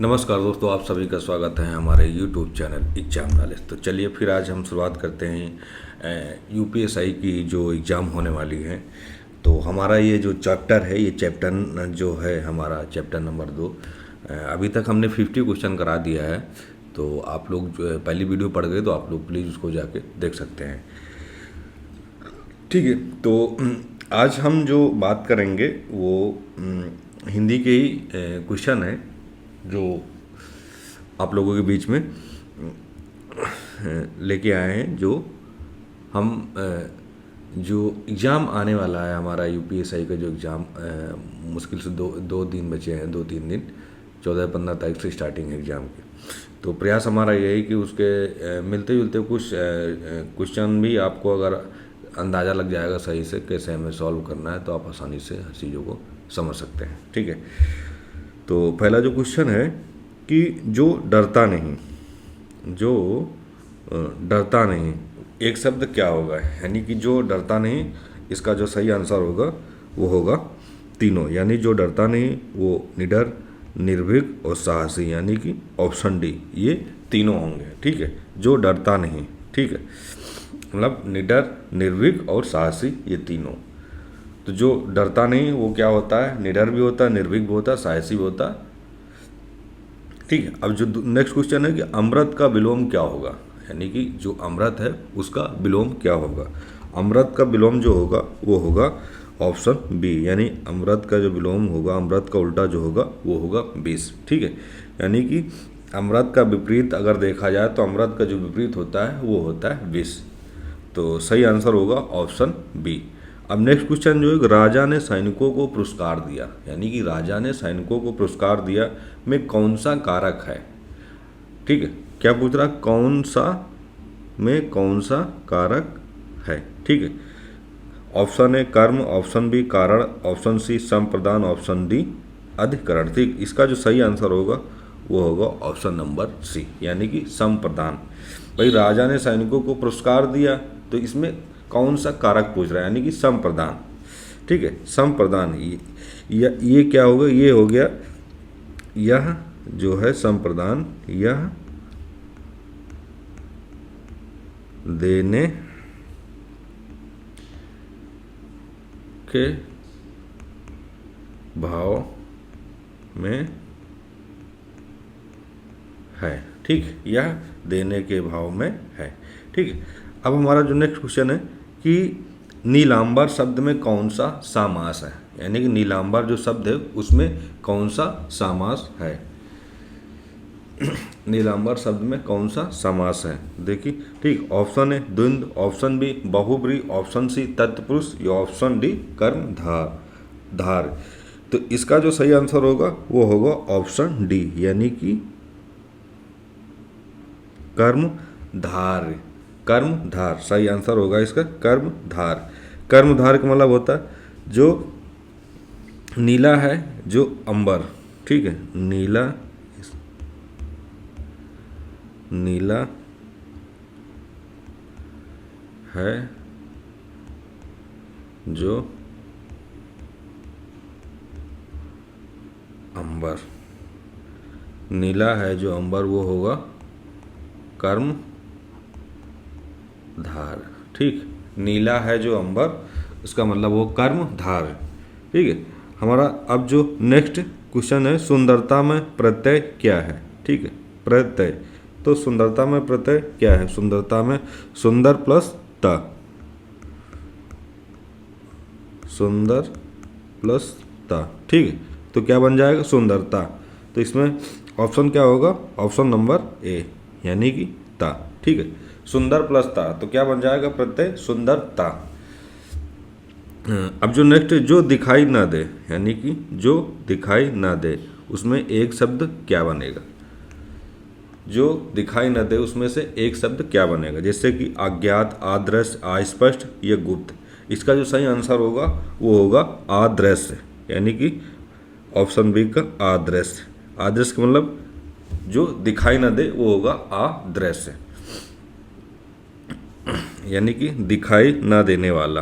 नमस्कार दोस्तों, आप सभी का स्वागत है हमारे YouTube चैनल एग्जाम नॉलेज। तो चलिए फिर आज हम शुरुआत करते हैं यूपीएसआई की जो एग्ज़ाम होने वाली है। तो हमारा ये जो चैप्टर है, ये चैप्टर जो है हमारा चैप्टर नंबर 2। अभी तक हमने 50 क्वेश्चन करा दिया है। तो आप लोग जो पहली वीडियो पढ़ गए तो आप लोग प्लीज़ उसको जाके देख सकते हैं। ठीक है, तो आज हम जो बात करेंगे वो हिंदी के ही क्वेश्चन है जो आप लोगों के बीच में लेके आए हैं। जो हम जो एग्ज़ाम आने वाला है हमारा यूपीएसआई का जो एग्ज़ाम मुश्किल से दो दिन बचे हैं, 2-3 दिन, 14-15 तारीख से स्टार्टिंग है एग्ज़ाम की। तो प्रयास हमारा यही कि उसके मिलते जुलते कुछ क्वेश्चन भी आपको अगर अंदाज़ा लग जाएगा सही से कैसे हमें सॉल्व करना है तो आप आसानी से हर चीज़ों को समझ सकते हैं। ठीक है, तो पहला जो क्वेश्चन है कि जो डरता नहीं, जो डरता नहीं, एक शब्द क्या होगा, यानी कि जो डरता नहीं, इसका जो सही आंसर होगा वो होगा तीनों, यानी जो डरता नहीं वो निडर, निर्भीक और साहसी, यानी कि ऑप्शन डी, ये तीनों होंगे। ठीक है, जो डरता नहीं, ठीक है, मतलब निडर, निर्भीक और साहसी, ये तीनों। तो जो डरता नहीं वो क्या होता है, निडर भी होता है, निर्भीक भी होता है, साहसी भी होता है। ठीक है, अब जो नेक्स्ट क्वेश्चन है कि अमृत का विलोम क्या होगा, यानी कि जो अमृत है उसका विलोम क्या होगा। अमृत का विलोम जो होगा वो होगा ऑप्शन बी, यानी अमृत का जो विलोम होगा, अमृत का उल्टा जो होगा वो होगा विष। ठीक है, यानी कि अमृत का विपरीत अगर देखा जाए तो अमृत का जो विपरीत होता है वो होता है विष। तो सही आंसर होगा ऑप्शन बी। अब नेक्स्ट क्वेश्चन जो है, राजा ने सैनिकों को पुरस्कार दिया, यानी कि राजा ने सैनिकों को पुरस्कार दिया में कौन सा कारक है। ठीक है, क्या पूछ रहा, कौन सा में कौन सा कारक है। ठीक है, ऑप्शन ए कर्म, ऑप्शन बी कारण, ऑप्शन सी संप्रदान, ऑप्शन डी अधिकरण। ठीक, इसका जो सही आंसर होगा वो होगा ऑप्शन नंबर सी, यानी कि संप्रदान। भाई राजा ने सैनिकों को पुरस्कार दिया तो इसमें कौन सा कारक पूछ रहा है, यानी कि संप्रदान। ठीक है, संप्रदान, ये क्या होगा, ये हो गया, यह जो है संप्रदान, यह देने के भाव में है। ठीक, यह देने के भाव में है। ठीक है, अब हमारा जो नेक्स्ट क्वेश्चन है कि नीलांबर शब्द में कौन सा समास है, यानी कि नीलांबर जो शब्द है उसमें कौन सा समास है। नीलांबर शब्द में कौन सा समास है, देखिए। ठीक, ऑप्शन ए द्वंद्व, ऑप्शन बी बहुब्री, ऑप्शन सी तत्पुरुष, या ऑप्शन डी कर्मधार धार। तो इसका जो सही आंसर होगा वो होगा ऑप्शन डी, यानी कि कर्मधार। कर्मधार सही आंसर होगा इसका, कर्मधार। कर्मधार का मतलब होता है जो नीला है, जो अंबर, ठीक है, नीला, नीला है जो अंबर, नीला है जो अंबर, वो होगा कर्म धार। ठीक, नीला है जो अंबर, उसका मतलब वो कर्म धार। ठीक है, हमारा अब जो नेक्स्ट क्वेश्चन है, सुंदरता में प्रत्यय क्या है। ठीक है, प्रत्यय, तो सुंदरता में प्रत्यय क्या है, सुंदरता में सुंदर प्लस ता, सुंदर प्लस ता। ठीक है, तो क्या बन जाएगा, सुंदरता। तो इसमें ऑप्शन क्या होगा, ऑप्शन नंबर ए, यानी कि ता। ठीक है, सुंदर प्लस ता, तो क्या बन जाएगा, प्रत्यय सुंदरता। अब जो नेक्स्ट, जो दिखाई ना दे, यानी कि जो दिखाई ना दे, उसमें एक शब्द क्या बनेगा, जो दिखाई न दे उसमें से एक शब्द क्या बनेगा, जैसे कि अज्ञात, आदृश्य, अस्पष्ट, या गुप्त। इसका जो सही आंसर होगा वो होगा आदृश्य, यानी कि ऑप्शन बी का आदृश्य। आदृश्य का मतलब जो दिखाई न दे वो होगा अदृश्य, यानी कि दिखाई ना देने वाला,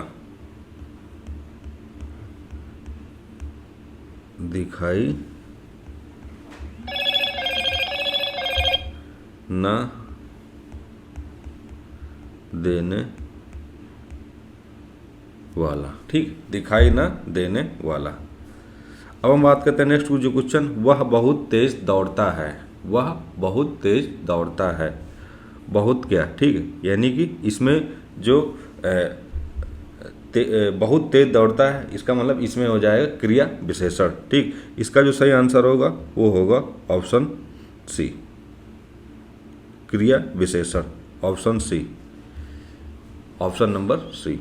दिखाई न देने वाला, ठीक, दिखाई न देने वाला। अब हम बात करते हैं नेक्स्ट जो क्वेश्चन, वह बहुत तेज दौड़ता है। वह बहुत तेज दौड़ता है, बहुत क्या, ठीक है, यानी कि इसमें जो बहुत तेज दौड़ता है, इसका मतलब इसमें हो जाएगा क्रिया विशेषण, ठीक। इसका जो सही आंसर होगा वो होगा ऑप्शन सी, क्रिया विशेषण, option C, option number C.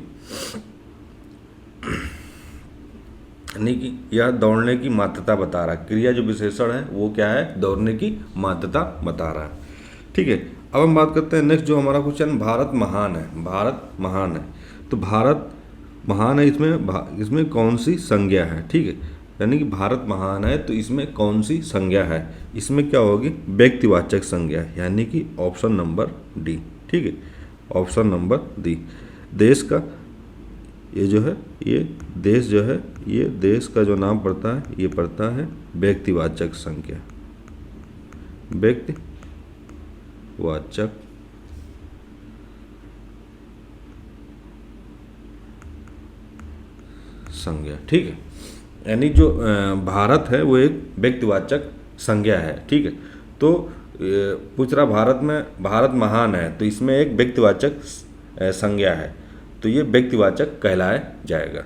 यानी कि यह दौड़ने की मात्रता बता रहा है, क्रिया जो विशेषण है वो क्या है, दौड़ने की मात्रता बता रहा है, ठीक है। अब हम बात करते हैं नेक्स्ट जो हमारा क्वेश्चन, भारत महान है। भारत महान है, तो भारत महान है, इसमें कौन सी संज्ञा है, ठीक है। यानी कि भारत महान है तो इसमें कौन सी संज्ञा है, इसमें क्या होगी, व्यक्तिवाचक संज्ञा, यानी कि ऑप्शन नंबर डी, ठीक है, ऑप्शन नंबर डी। देश का ये जो है, ये देश जो है, ये देश का जो नाम पड़ता है ये पड़ता है व्यक्तिवाचक संज्ञा, व्यक्तिवाचक संज्ञा, ठीक है। यानी जो भारत है वो एक व्यक्तिवाचक संज्ञा है, ठीक है। तो पूछ रहा भारत महान है, तो इसमें एक व्यक्तिवाचक संज्ञा है, तो ये व्यक्तिवाचक कहलाया जाएगा।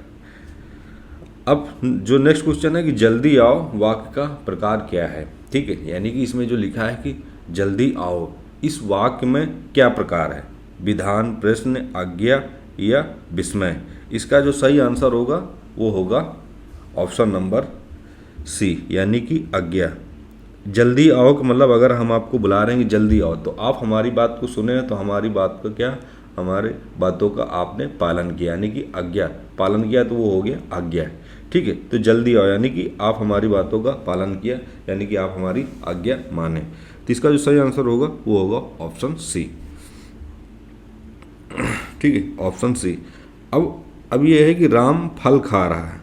अब जो नेक्स्ट क्वेश्चन है कि जल्दी आओ वाक्य का प्रकार क्या है, ठीक है। यानी कि इसमें जो लिखा है कि जल्दी आओ, इस वाक्य में क्या प्रकार है, विधान, प्रश्न, आज्ञा या विस्मय। इसका जो सही आंसर होगा वो होगा ऑप्शन नंबर सी, यानी कि आज्ञा। जल्दी आओ का मतलब अगर हम आपको बुला रहे हैं कि जल्दी आओ, तो आप हमारी बात को सुने, तो हमारी बात का क्या, हमारे बातों का आपने पालन किया, यानी कि आज्ञा पालन किया, तो वो हो गया आज्ञा, ठीक है। तो जल्दी आओ यानी कि आप हमारी बातों का पालन किया, यानी कि आप हमारी आज्ञा माने। तो इसका जो सही आंसर होगा वो होगा ऑप्शन सी, ठीक है, ऑप्शन सी। अब ये है कि राम फल खा रहा है,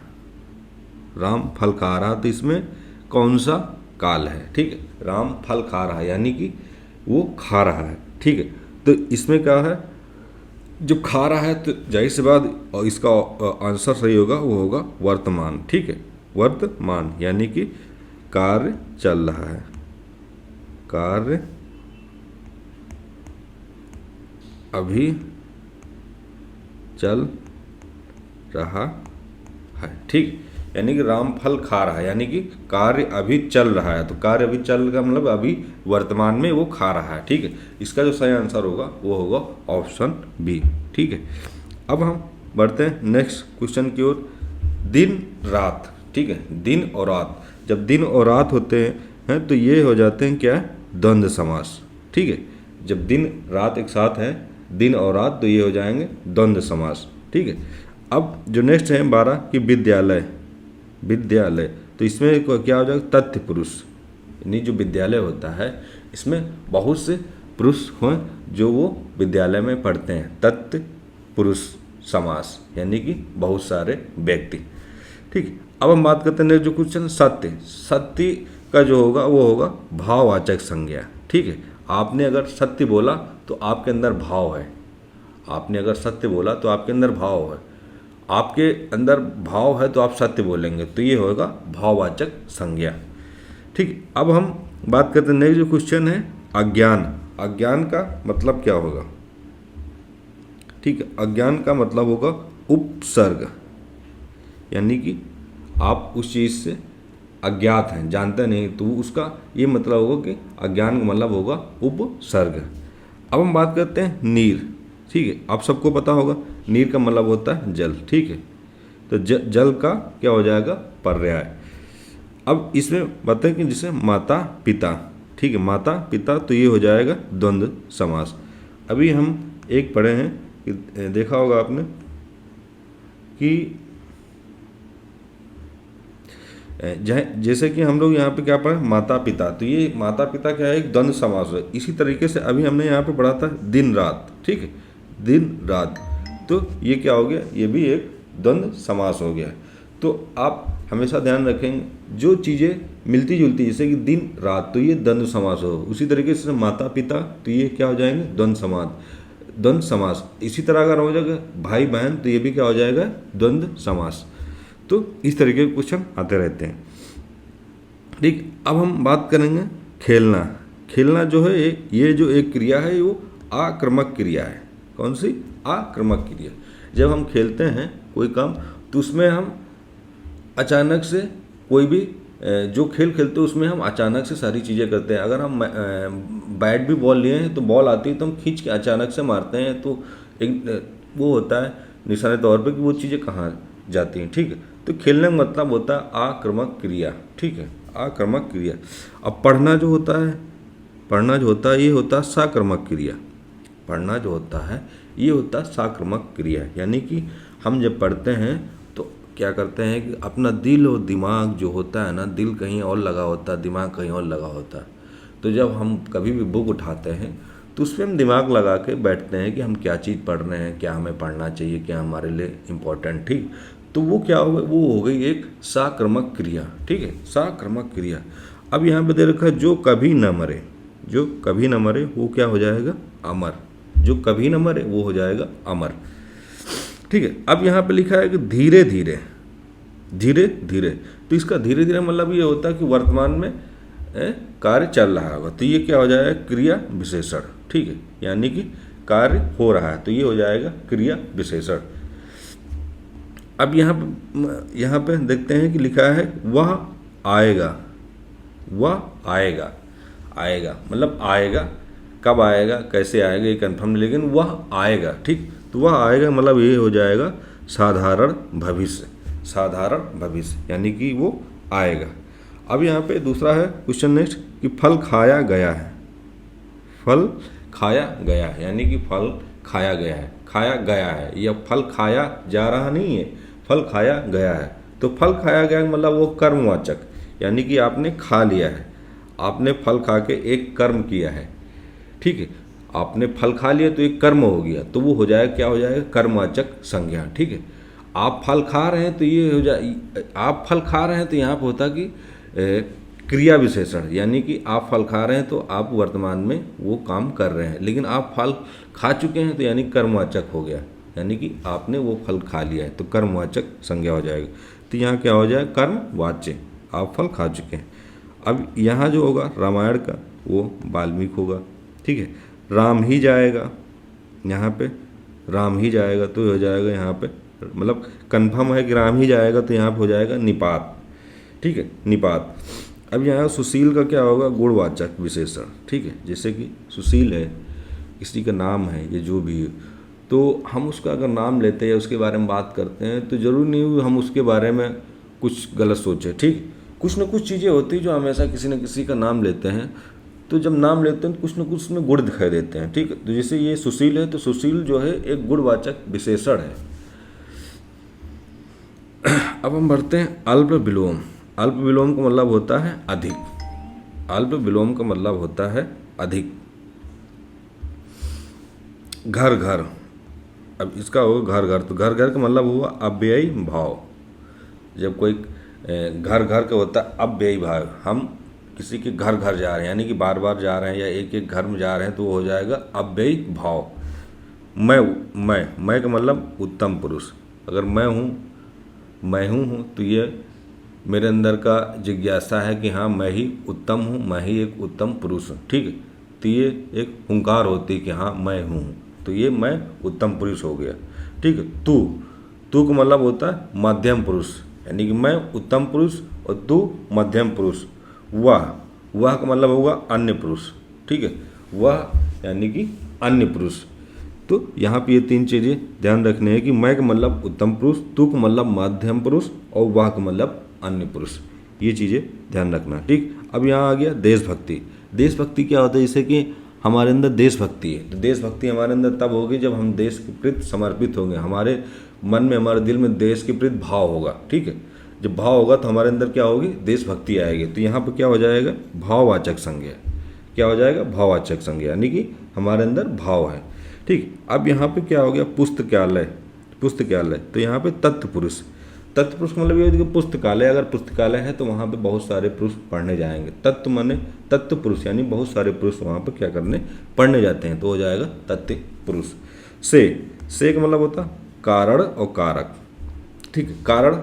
राम फल खा रहा, तो इसमें कौन सा काल है, ठीक है। राम फल खा रहा है यानी कि वो खा रहा है, ठीक है। तो इसमें क्या है, जो खा रहा है, तो जाहिर सी बात और इसका आंसर सही होगा वो होगा वर्तमान, ठीक है, वर्तमान, यानी कि कार्य चल रहा है, कार्य अभी चल रहा है, ठीक। यानी कि राम फल खा रहा है यानी कि कार्य अभी चल रहा है, तो कार्य अभी चल का मतलब अभी वर्तमान में वो खा रहा है, ठीक है। इसका जो सही आंसर होगा वो होगा ऑप्शन बी, ठीक है। अब हम बढ़ते हैं नेक्स्ट क्वेश्चन की ओर, दिन रात, ठीक है, दिन और रात। जब दिन और रात होते हैं तो ये हो जाते हैं क्या, द्वंद्व समास, ठीक है। जब दिन रात एक साथ है, दिन और रात, तो ये हो जाएंगे द्वंद्व समास, ठीक है। अब जो नेक्स्ट है 12 कि विद्यालय, विद्यालय, तो इसमें क्या हो जाएगा, तथ्य पुरुष, यानी जो विद्यालय होता है इसमें बहुत से पुरुष हों जो वो विद्यालय में पढ़ते हैं, तथ्य पुरुष समास, यानी कि बहुत सारे व्यक्ति, ठीक। अब हम बात करते हैं जो क्वेश्चन सत्य, सत्य का जो होगा वो होगा भाववाचक संज्ञा, ठीक है। आपने अगर सत्य बोला तो आपके अंदर भाव है, आपने अगर सत्य बोला तो आपके अंदर भाव है, आपके अंदर भाव है तो आप सत्य बोलेंगे, तो ये होगा भाववाचक संज्ञा, ठीक। अब हम बात करते हैं नेक्स्ट जो क्वेश्चन है अज्ञान, अज्ञान का मतलब क्या होगा, ठीक है। अज्ञान का मतलब होगा उपसर्ग, यानी कि आप उस चीज़ से अज्ञात हैं, जानते नहीं, तो उसका ये मतलब होगा कि अज्ञान का मतलब होगा उपसर्ग। अब हम बात करते हैं नीर, ठीक है। आप सबको पता होगा नीर का मतलब होता है जल, ठीक है। तो जल का क्या हो जाएगा, पर्याय। अब इसमें बताएं कि जैसे माता पिता, ठीक है, माता पिता, तो ये हो जाएगा द्वंद्व समास। अभी हम एक पढ़े हैं कि देखा होगा आपने कि जैसे कि हम लोग यहाँ पे क्या पढ़े, माता पिता, तो ये माता पिता क्या है, एक द्वंद्व समास है। इसी तरीके से अभी हमने यहाँ पे पढ़ा था दिन रात, ठीक है, दिन रात, तो ये क्या हो गया, ये भी एक द्वंद्व समास हो गया। तो आप हमेशा ध्यान रखेंगे जो चीज़ें मिलती जुलती, जैसे कि दिन रात, तो ये द्वंद्व समास हो। उसी तरीके से माता पिता, तो ये क्या हो जाएंगे, द्वंद्व समास। इसी तरह अगर हो जाएगा भाई बहन, तो ये भी क्या हो जाएगा, द्वंद्व समास। तो इस तरीके के क्वेश्चन आते रहते हैं। ठीक, अब हम बात करेंगे खेलना। खेलना जो है ये जो एक क्रिया है वो आक्रमक क्रिया है। कौन सी, आक्रमक क्रिया। जब हम खेलते हैं कोई काम, तो उसमें हम अचानक से कोई भी जो खेल खेलते हैं उसमें हम अचानक से सारी चीज़ें करते हैं। अगर हम बैट भी बॉल लिए हैं तो बॉल आती है तो हम खींच के अचानक से मारते हैं, तो एक वो होता है निशाने तौर पे कि वो चीज़ें कहाँ जाती हैं। ठीक है, तो खेलने का मतलब होता है आक्रमक क्रिया। ठीक है, आक्रमक क्रिया। अब पढ़ना जो होता है ये होता है साक्रमक क्रिया। पढ़ना जो होता है ये होता है साक्रमक क्रिया, यानी कि हम जब पढ़ते हैं तो क्या करते हैं कि अपना दिल और दिमाग जो होता है ना, दिल कहीं और लगा होता है, दिमाग कहीं और लगा होता है। तो जब हम कभी भी बुक उठाते हैं तो उसमें हम दिमाग लगा के बैठते हैं कि हम क्या चीज़ पढ़ रहे हैं, क्या हमें पढ़ना चाहिए, क्या हमारे लिए इम्पोर्टेंट। ठीक, तो वो क्या हो गई, वो हो गई एक साक्रमक क्रिया। ठीक है, साक्रमक क्रिया। अब यहाँ पे दे रखा है जो कभी न मरे। जो कभी न मरे वो क्या हो जाएगा, अमर। जो कभी न मरे वो हो जाएगा अमर। ठीक है, अब यहाँ पे लिखा है कि धीरे धीरे, धीरे धीरे। तो इसका धीरे धीरे मतलब ये होता है कि वर्तमान में कार्य चल रहा होगा, तो ये क्या हो जाएगा, क्रिया विशेषण। ठीक है, यानी कि कार्य हो रहा है, तो ये हो जाएगा क्रिया विशेषण। अब यहाँ पे देखते हैं कि लिखा है वह आएगा। वह आएगा, आएगा मतलब आएगा, कब आएगा, कैसे आएगा ये कन्फर्म, लेकिन वह आएगा। ठीक, तो वह आएगा मतलब ये हो जाएगा साधारण भविष्य। साधारण भविष्य यानी कि वो आएगा। अब यहाँ पे दूसरा है क्वेश्चन नेक्स्ट कि फल खाया गया है। फल खाया गया है यानी कि फल खाया गया है, खाया गया है, या फल खाया जा रहा नहीं है, फल खाया गया है। तो फल खाया गया मतलब वो कर्मवाचक, यानी कि आपने खा लिया है, आपने फल खा के एक कर्म किया है। ठीक है, आपने फल खा लिया तो एक कर्म हो गया, तो वो हो जाएगा, क्या हो जाएगा, कर्मवाचक संज्ञा। ठीक है, आप फल खा रहे हैं तो ये हो जाए, आप फल खा रहे हैं तो यहाँ पर होता कि क्रिया विशेषण, यानी कि आप फल खा रहे हैं तो आप वर्तमान में वो काम कर रहे हैं, लेकिन आप फल खा चुके हैं तो यानी कर्मवाचक हो गया, यानी कि आपने वो फल खा लिया है तो कर्मवाचक संज्ञा हो जाएगा। तो यहाँ क्या हो जाए, कर्मवाच्य, आप फल खा चुके हैं। अब यहाँ जो होगा रामायण का वो वाल्मीकि होगा। ठीक है, राम ही जाएगा, यहाँ पे राम ही जाएगा तो हो जाएगा, यहाँ पे मतलब कन्फर्म है कि राम ही जाएगा, तो यहाँ पे हो जाएगा निपात। ठीक है, निपात। अब यहाँ सुशील का क्या होगा, गुणवाचक विशेषण। ठीक है, जैसे कि सुशील है, किसी का नाम है, ये जो भी है, तो हम उसका अगर नाम लेते हैं या उसके बारे में बात करते हैं तो ज़रूरी नहीं हम उसके बारे में कुछ गलत सोचें। ठीक, कुछ ना कुछ चीज़ें होती हैं जो हमेशा किसी न किसी का नाम लेते हैं, तो जब नाम लेते हैं तो कुछ ना कुछ उसमें गुण दिखाई देते हैं। ठीक, तो जैसे ये सुशील है तो सुशील जो है एक गुणवाचक विशेषण है। अब हम बढ़ते हैं अल्प विलोम। अल्प विलोम का मतलब होता है अधिक। अल्प विलोम का मतलब होता है अधिक। घर घर, अब इसका होगा घर घर, तो घर घर का मतलब हुआ अव्ययी भाव। जब कोई घर घर का होता है अव्ययी भाव, हम किसी के घर घर जा रहे हैं यानी कि बार बार जा रहे हैं या एक एक घर में जा रहे हैं, तो वो हो जाएगा अव्ययी भाव। मैं का मतलब उत्तम पुरुष। अगर मैं हूँ तो ये मेरे अंदर का जिज्ञासा है कि हाँ मैं ही उत्तम हूँ, मैं ही एक उत्तम पुरुष हूँ। ठीक है, तो ये एक हुंकार होती है कि हाँ मैं हूँ, तो ये मैं उत्तम पुरुष हो गया। ठीक है, तू का मतलब होता है मध्यम पुरुष, यानी कि मैं उत्तम पुरुष और तू मध्यम पुरुष। वह का मतलब होगा अन्य पुरुष। ठीक है, वह यानी कि अन्य पुरुष। तो यहाँ पे ये तीन चीज़ें ध्यान रखने हैं कि मैं का मतलब उत्तम पुरुष, तू का मतलब मध्यम पुरुष और वह का मतलब अन्य पुरुष। ये चीज़ें ध्यान रखना। ठीक, अब यहाँ आ गया देशभक्ति। देशभक्ति क्या होता है, जैसे कि हमारे अंदर देशभक्ति है, तो देशभक्ति हमारे अंदर तब होगी जब हम देश के प्रति समर्पित होंगे, हमारे मन में हमारे दिल में देश के प्रति भाव होगा। ठीक है, जब भाव होगा तो हमारे अंदर क्या होगी, देशभक्ति आएगी। तो यहाँ पर क्या हो जाएगा, भाववाचक संज्ञा। क्या हो जाएगा, भाववाचक संज्ञा, यानी कि हमारे अंदर भाव है। ठीक, अब यहाँ पे क्या हो गया, पुस्तकालय। पुस्तकालय, तो यहाँ पे तत्पुरुष। तत्पुरुष का मतलब ये होता है कि पुस्तकालय, अगर पुस्तकालय है तो वहाँ पे बहुत सारे पुरुष पढ़ने जाएंगे। तत्व माने तत्पुरुष, यानी बहुत सारे पुरुष वहाँ पे क्या करने, पढ़ने जाते हैं, तो हो जाएगा तत्पुरुष। से का मतलब होता कारण और कारक, ठीक है। कारण,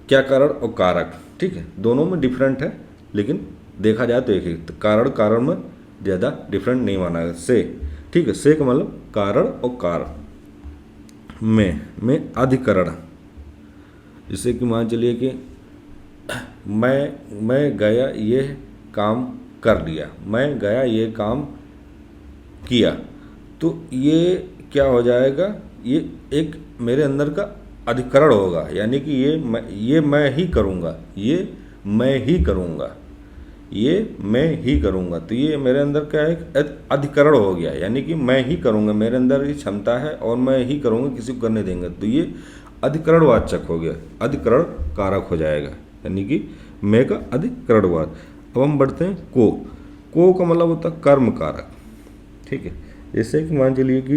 क्या कारण और कारक, ठीक है, दोनों में डिफरेंट है, लेकिन देखा जाए तो एक ही। तो कारण में ज़्यादा डिफरेंट नहीं माना है से, ठीक है। से का मतलब कारण और कारण। में अधिकरण, जैसे कि मान चलिए कि मैं गया ये काम कर लिया, मैं गया ये काम किया, तो ये क्या हो जाएगा, ये एक मेरे अंदर का अधिकरण होगा, यानी कि ये मैं ही करूँगा, ये मैं ही करूँगा, ये मैं ही करूँगा, तो ये मेरे अंदर क्या है, एक अधिकरण हो गया, यानी कि मैं ही करूँगा, मेरे अंदर ये क्षमता है और मैं ही करूँगा, किसी को करने देंगे, तो ये अधिकरणवाचक हो गया, अधिकरण कारक हो जाएगा, यानी कि मैं का अधिकरणवाद। अब हम बढ़ते हैं को का मतलब होता है कर्म कारक, ठीक है। जैसे कि मान चलिए कि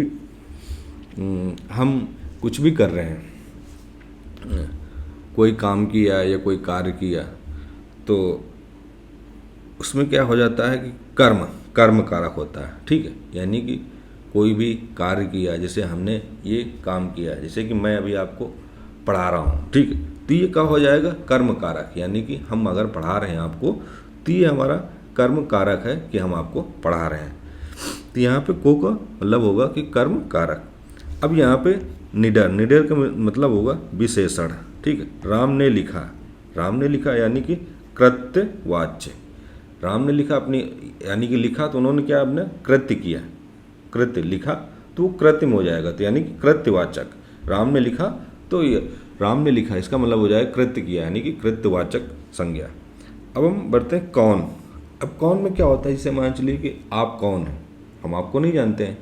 हम कुछ भी कर रहे हैं, कोई काम किया या कोई कार्य किया, तो उसमें क्या हो जाता है कि कर्म कारक होता है, ठीक है। यानी कि कोई भी कार्य किया, जैसे हमने ये काम किया, जैसे कि मैं अभी आपको पढ़ा रहा हूँ, ठीक है, तो ये क्या हो जाएगा, कर्म कारक, यानी कि हम अगर पढ़ा रहे हैं आपको, तो ये हमारा कर्म कारक है कि हम आपको पढ़ा रहे हैं। तो यहाँ पे को का मतलब होगा कि कर्म कारक। अब यहाँ पे निडर का मतलब होगा विशेषण, ठीक है। राम ने लिखा यानी कि कृत्यवाच्य, राम ने लिखा अपनी, यानी कि लिखा तो उन्होंने क्या, अपने कृत्य किया, कृत्य लिखा तो वो कृत्य में हो जाएगा, तो यानी कि कृत्यवाचक। राम ने लिखा, तो ये राम ने लिखा इसका मतलब हो जाएगा कृत्य किया, यानी कि कृत्यवाचक संज्ञा। अब हम बढ़ते हैं कौन। अब कौन में क्या होता है, जैसे मान चलिए कि आप कौन हैं, हम आपको नहीं जानते हैं,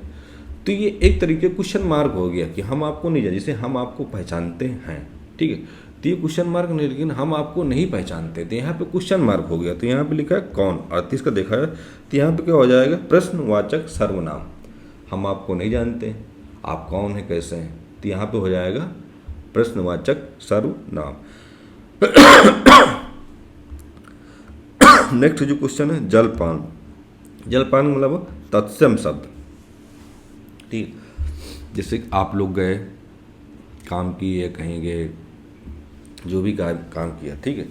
तो ये एक तरीके क्वेश्चन मार्क हो गया कि हम आपको नहीं जानते, जैसे हम आपको पहचानते हैं, ठीक है, तो ये क्वेश्चन मार्क नहीं, लेकिन हम आपको नहीं पहचानते, तो यहाँ पे क्वेश्चन मार्क हो गया, तो यहाँ पे लिखा है कौन, 38 का देखा है, तो यहाँ पे क्या हो जाएगा, प्रश्नवाचक सर्वनाम। हम आपको नहीं जानते, आप कौन हैं, कैसे हैं, तो यहाँ पे हो जाएगा प्रश्नवाचक सर्वनाम। नेक्स्ट जो क्वेश्चन है जलपान। जलपान मतलब तत्सम शब्द, ठीक। जैसे आप लोग गए, काम किए, कहीं गए, जो भी काम किया, ठीक है,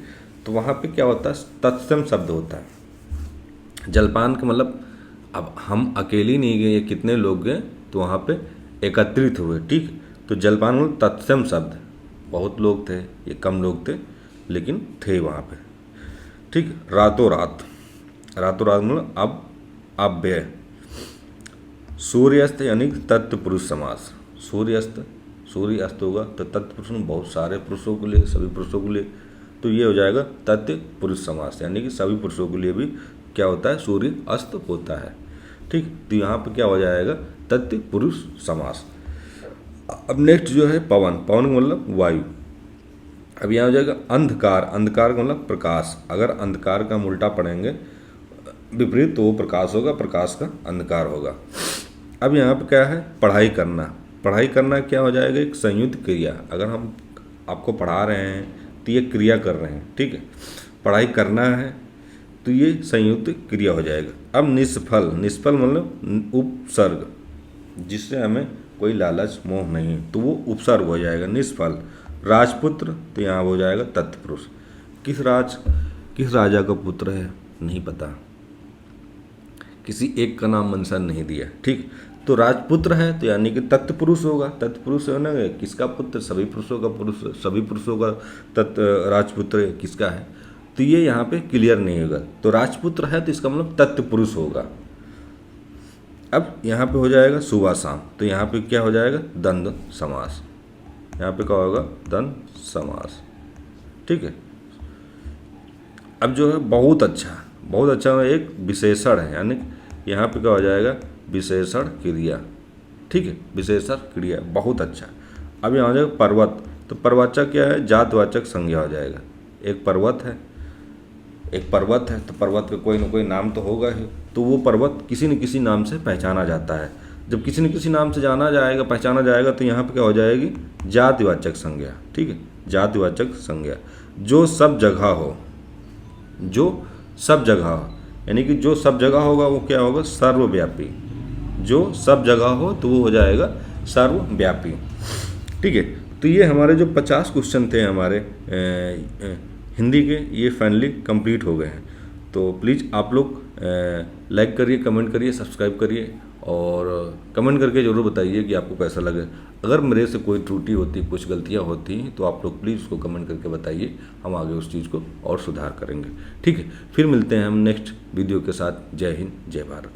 तो वहाँ पे क्या होता है, तत्सम शब्द होता है। जलपान का मतलब, अब हम अकेले नहीं गए, कितने लोग गए, तो वहाँ पे एकत्रित हुए, ठीक। तो जलपान मतलब तत्सम शब्द, बहुत लोग थे, ये कम लोग थे, लेकिन थे वहाँ पे, ठीक। रातों रात मतलब अब व्यय। सूर्यास्त यानी तत्पुरुष समास, सूर्य अस्त होगा तो तत्पुरुष में बहुत सारे पुरुषों के लिए, सभी पुरुषों के लिए, तो ये हो जाएगा तत्पुरुष समास, यानी कि सभी पुरुषों के लिए भी क्या होता है, सूर्य अस्त होता है, ठीक। तो यहाँ पे क्या हो जाएगा, तत्पुरुष समास। अब नेक्स्ट जो है पवन का मतलब वायु। अब यहाँ हो जाएगा अंधकार का मतलब प्रकाश। अगर अंधकार का हम उल्टा पढ़ेंगे विपरीत, तो वो प्रकाश होगा, प्रकाश का अंधकार होगा। अब यहाँ पे क्या है, पढ़ाई करना क्या हो जाएगा, एक संयुक्त क्रिया। अगर हम आपको पढ़ा रहे हैं तो ये क्रिया कर रहे हैं, ठीक है, पढ़ाई करना है तो ये संयुक्त क्रिया हो जाएगा। अब निष्फल मतलब उपसर्ग, जिससे हमें कोई लालच मोह नहीं, तो वो उपसर्ग हो जाएगा निष्फल। राजपुत्र, तो यहाँ हो जाएगा तत्पुरुष। किस राजा का पुत्र है, नहीं पता, किसी एक का नाम मेंशन नहीं दिया, ठीक। तो राजपुत्र है तो यानी कि तत्पुरुष होगा, तत्पुरुष है ना, किसका पुत्र, सभी पुरुषों का पुरुष, सभी पुरुषों का राजपुत्र किसका है, तो ये यहाँ पे क्लियर नहीं होगा। तो राजपुत्र है तो इसका मतलब तत्पुरुष होगा। अब यहाँ पे हो जाएगा सुबह शाम, तो यहाँ पे क्या हो जाएगा, द्वंद्व समास। यहाँ पे क्या होगा, द्वंद्व समास, ठीक है। अब जो है बहुत अच्छा एक विशेषण है, यानी यहाँ पे क्या हो जाएगा, विशेषण क्रिया, ठीक है, विशेषण क्रिया, बहुत अच्छा। अब यहाँ हो जाएगा पर्वत, तो पर्वतवाचक क्या है, जातवाचक संज्ञा हो जाएगा। एक पर्वत है तो पर्वत का कोई ना कोई नाम तो होगा ही, तो वो पर्वत किसी न किसी नाम से पहचाना जाता है। जब किसी न किसी नाम से पहचाना जाएगा, तो यहाँ पे क्या हो जाएगी, जातिवाचक संज्ञा, ठीक है, जातिवाचक संज्ञा जो सब जगह हो, जो सब जगह हो, यानी कि जो सब जगह होगा वो क्या होगा, सर्वव्यापी। जो सब जगह हो तो वो हो जाएगा सर्वव्यापी, ठीक है। तो ये हमारे जो 50 क्वेश्चन थे हमारे हिंदी के, ये फाइनली कंप्लीट हो गए हैं। तो प्लीज़ आप लोग लाइक करिए, कमेंट करिए, सब्सक्राइब करिए और कमेंट करके ज़रूर बताइए कि आपको कैसा लगे। अगर मेरे से कोई त्रुटि होती, कुछ गलतियाँ होती तो आप लोग प्लीज़ उसको कमेंट करके बताइए, हम आगे उस चीज़ को और सुधार करेंगे, ठीक है। फिर मिलते हैं हम नेक्स्ट वीडियो के साथ। जय हिंद, जय भारत।